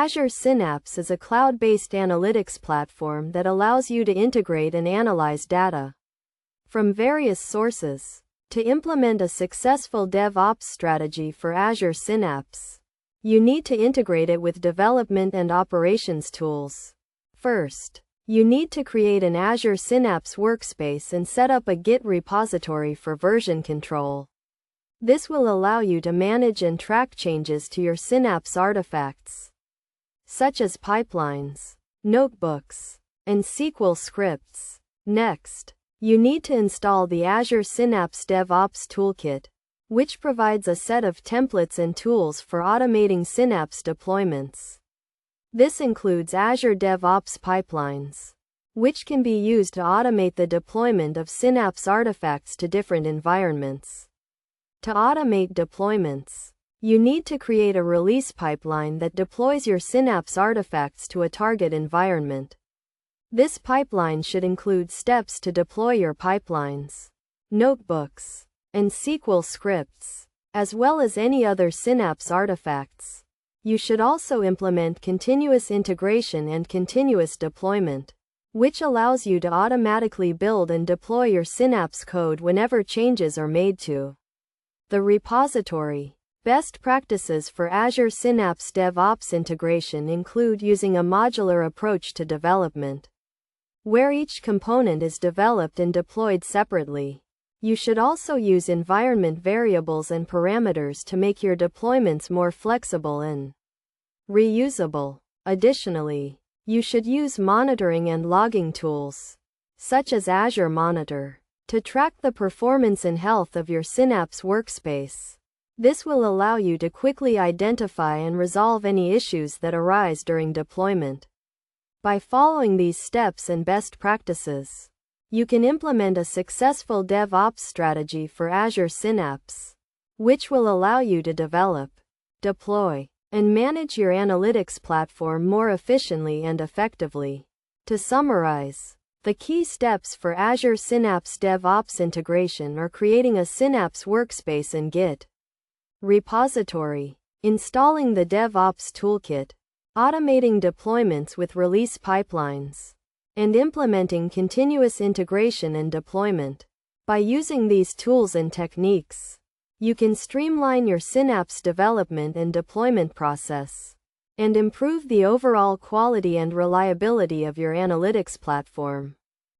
Azure Synapse is a cloud-based analytics platform that allows you to integrate and analyze data from various sources. To implement a successful DevOps strategy for Azure Synapse, you need to integrate it with development and operations tools. First, you need to create an Azure Synapse workspace and set up a Git repository for version control. This will allow you to manage and track changes to your Synapse artifacts, such as pipelines, notebooks, and SQL scripts. Next, you need to install the Azure Synapse DevOps toolkit, which provides a set of templates and tools for automating Synapse deployments. This includes Azure DevOps pipelines, which can be used to automate the deployment of Synapse artifacts to different environments. To automate deployments, you need to create a release pipeline that deploys your Synapse artifacts to a target environment. This pipeline should include steps to deploy your pipelines, notebooks, and SQL scripts, as well as any other Synapse artifacts. You should also implement continuous integration and continuous deployment, which allows you to automatically build and deploy your Synapse code whenever changes are made to the repository. Best practices for Azure Synapse DevOps integration include using a modular approach to development, where each component is developed and deployed separately. You should also use environment variables and parameters to make your deployments more flexible and reusable. Additionally, you should use monitoring and logging tools, such as Azure Monitor, to track the performance and health of your Synapse workspace. This will allow you to quickly identify and resolve any issues that arise during deployment. By following these steps and best practices, you can implement a successful DevOps strategy for Azure Synapse, which will allow you to develop, deploy, and manage your analytics platform more efficiently and effectively. To summarize, the key steps for Azure Synapse DevOps integration are creating a Synapse workspace and Git repository, installing the DevOps toolkit, automating deployments with release pipelines, and implementing continuous integration and deployment. By using these tools and techniques, you can streamline your Synapse development and deployment process, and improve the overall quality and reliability of your analytics platform.